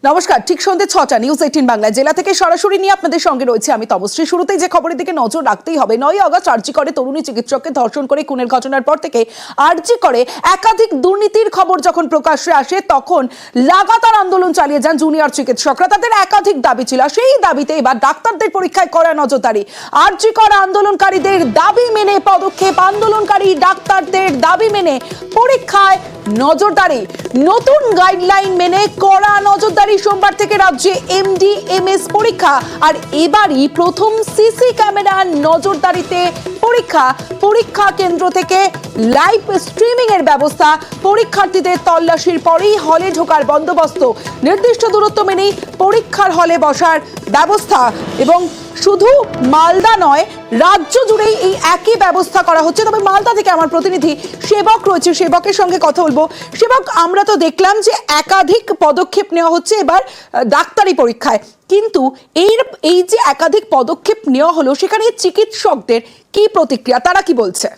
নমস্কার, ঠিক সন্ধ্যে ৬টা নিউজ ১৮ বাংলা জেলা থেকে সরাসরি নিয়ে আপনাদের সঙ্গে রয়েছে আমি তমশ্রী। শুরুতেই যে খবরের দিকে নজর রাখতেই হবে, ৯ আগস্ট আরজি করে তরুণী চিকিৎসককে ধর্ষণ করে খুনের ঘটনার পর থেকে আরজি করে একাধিক দুর্নীতির খবর যখন প্রকাশ্যে আসে তখন লাগাতার আন্দোলন চালিয়ে যান জুনিয়র চিকিৎসকরা। তাদের একাধিক দাবি ছিল, সেই দাবিতে এবার ডাক্তারদের পরীক্ষায় করা নজরদারি। আরজি করা আন্দোলনকারীদের দাবি মেনে পদক্ষেপ, আন্দোলনকারী ডাক্তারদের দাবি মেনে পরীক্ষায় নজরদারি। নতুন গাইডলাইন মেনে কড়া নজরদারি। সোমবার থেকে রাজ্যে এমডি এমএস পরীক্ষা, আর এবারই প্রথম সিসি ক্যামেরার নজরদারিতে পরীক্ষা কেন্দ্র থেকে লাইভ স্ট্রিমিং এর ব্যবস্থা। পরীক্ষার্থীদের তল্লাশির পরেই হলে ঢোকার বন্দোবস্ত, নির্দিষ্ট দূরত্ব মেনেই পরীক্ষার হলে বসার ব্যবস্থা। এবং শুধু মালদা নয়, রাজ্য জুড়েই এই একই ব্যবস্থা করা হচ্ছে। তবে মালদা থেকে আমার প্রতিনিধি সেবক রয়েছে, সেবকের সঙ্গে কথা বলবো। সেবক, আমরা তো দেখলাম যে একাধিক পদক্ষেপ নেওয়া হচ্ছে এবার ডাক্তারি পরীক্ষায়, কিন্তু এই যে একাধিক পদক্ষেপ নেওয়া হলো সেখানে চিকিৎসকদের কি প্রতিক্রিয়া, তারা কি বলছে?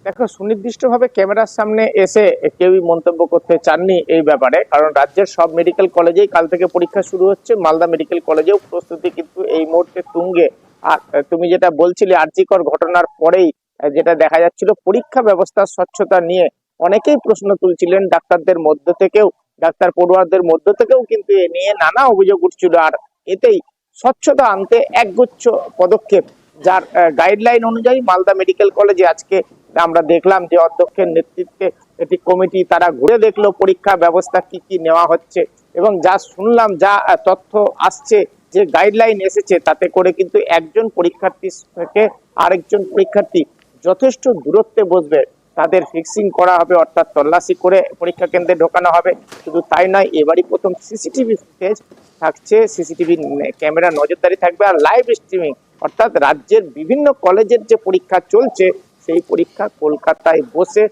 দেখো, সুনির্দিষ্টভাবে ক্যামেরার সামনে এসে কেউই মন্তব্য করতে চাননি এই ব্যাপারে, কারণ রাজ্যের সব মেডিকেল কলেজেই কাল থেকে পরীক্ষা শুরু হচ্ছে। মালদা মেডিকেল কলেজেও প্রস্তুতি কিন্তু এই মুহূর্তে তুঙ্গে। আর তুমি যেটা বলছিলে, আরজিকর ঘটনার পরেই যেটা দেখা যাচ্ছিল, পরীক্ষা ব্যবস্থার স্বচ্ছতা নিয়ে অনেকেই প্রশ্ন তুলছিলেন। ডাক্তারদের মধ্য থেকেও, ডাক্তার পড়ুয়ারদের মধ্য থেকেও কিন্তু এ নিয়ে নানা অভিযোগ উঠছিল। আর এতেই স্বচ্ছতা আনতে একগুচ্ছ পদক্ষেপ, যার গাইডলাইন অনুযায়ী মালদা মেডিকেল কলেজে আজকে আমরা দেখলাম যে অধ্যক্ষের নেতৃত্বে একটি কমিটি, তারা ঘুরে দেখলো পরীক্ষা ব্যবস্থা কি কি নেওয়া হচ্ছে। এবং যা শুনলাম, যা তথ্য আসছে, যে গাইডলাইন এসেছে, তাতে করে কিন্তু একজন পরীক্ষার্থী থেকে আরেকজন পরীক্ষার্থী যথেষ্ট দূরত্বে বসবে, তাদের ফিক্সিং করা হবে, অর্থাৎ তল্লাশি করে পরীক্ষা কেন্দ্রে ঢোকানো হবে। শুধু তাই নয়, এবারই প্রথম সিসিটিভি ফুটেজ থাকছে, সিসিটিভি ক্যামেরা নজরদারি থাকবে, আর লাইভ স্ট্রিমিং, অর্থাৎ রাজ্যের বিভিন্ন কলেজের যে পরীক্ষা চলছে সেই পরীক্ষা কলকাতায় বসে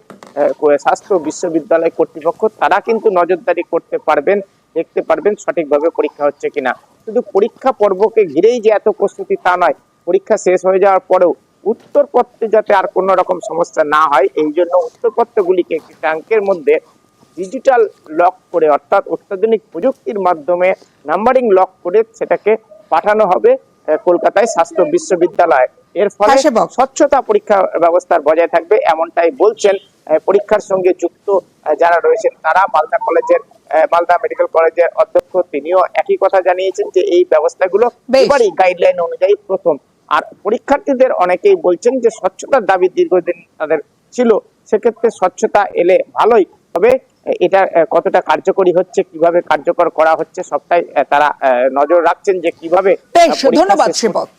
স্বাস্থ্য বিশ্ববিদ্যালয় কর্তৃপক্ষ তারা কিন্তু নজরদারি করতে পারবেন, দেখতে পারবেন সঠিকভাবে পরীক্ষা হচ্ছে কিনা। শুধু পরীক্ষা পর্বকে ঘিরেই যে এত প্রস্তুতি তা নয়, পরীক্ষা শেষ হয়ে যাওয়ার পরেও উত্তরপত্রে যাতে আর কোনো রকম সমস্যা না হয়, এই জন্য উত্তরপত্রগুলিকে একটি ট্যাঙ্কের মধ্যে ডিজিটাল লক করে, অর্থাৎ অত্যাধুনিক প্রযুক্তির মাধ্যমে নাম্বারিং লক করে সেটাকে পাঠানো হবে কলকাতায় স্বাস্থ্য বিশ্ববিদ্যালয়। এর ফলে স্বচ্ছতা পরীক্ষা ব্যবস্থার বজায় থাকবে, এমনটাই বলছেন পরীক্ষার সঙ্গে যুক্ত যারা রয়েছেন তারা। মালদা মেডিকেল কলেজের অধ্যক্ষ, তিনিও একই কথা জানিয়েছেন যে এই ব্যবস্থাগুলো এবারই গাইডলাইন অনুযায়ী প্রথম। আর পরীক্ষার্থীদের অনেকেই বলছেন যে স্বচ্ছতার দাবি দীর্ঘদিন তাদের ছিল, সেক্ষেত্রে স্বচ্ছতা এলে ভালোই হবে। এটা কতটা কার্যকরী হচ্ছে, কিভাবে কার্যকর করা হচ্ছে, সবটাই তারা নজর রাখছেন যে কিভাবে। ধন্যবাদ সেবক।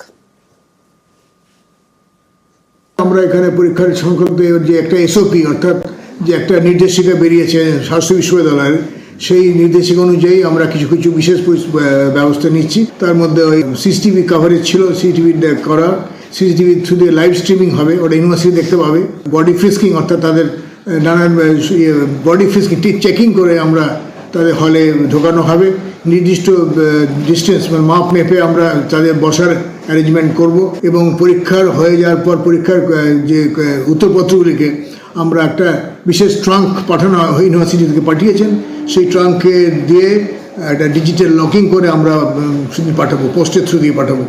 আমরা এখানে পরীক্ষার সংক্রান্ত যে একটা এসওপি, অর্থাৎ যে একটা নির্দেশিকা বেরিয়েছে স্বাস্থ্য বিশ্ববিদ্যালয়ের, সেই নির্দেশিকা অনুযায়ী আমরা কিছু কিছু বিশেষ ব্যবস্থা নিচ্ছি। তার মধ্যে ওই সিসিটিভি কাভারেজ ছিল, সিসিটিভি করা, সিসিটিভি থ্রু দিয়ে লাইভ স্ট্রিমিং হবে, ওটা ইউনিভার্সিটি দেখতে পাবে। বডি ফ্রিস্কিং, অর্থাৎ তাদের নানান বডি ফ্রিস্কিং চেকিং করে আমরা তাদের হলে ঢোকানো হবে। নির্দিষ্ট ডিস্টেন্স মানে মাপ মেপে আমরা তাদের বসার অ্যারেঞ্জমেন্ট করব। এবং পরীক্ষার হয়ে যাওয়ার পর পরীক্ষার যে উত্তরপত্রগুলিকে আমরা একটা বিশেষ ট্রাঙ্ক পাঠানো ইউনিভার্সিটি থেকে পাঠিয়েছেন, সেই ট্রাঙ্কে দিয়ে একটা ডিজিটাল লকিং করে আমরা পাঠাবো, পোস্টের থ্রু দিয়ে পাঠাবো।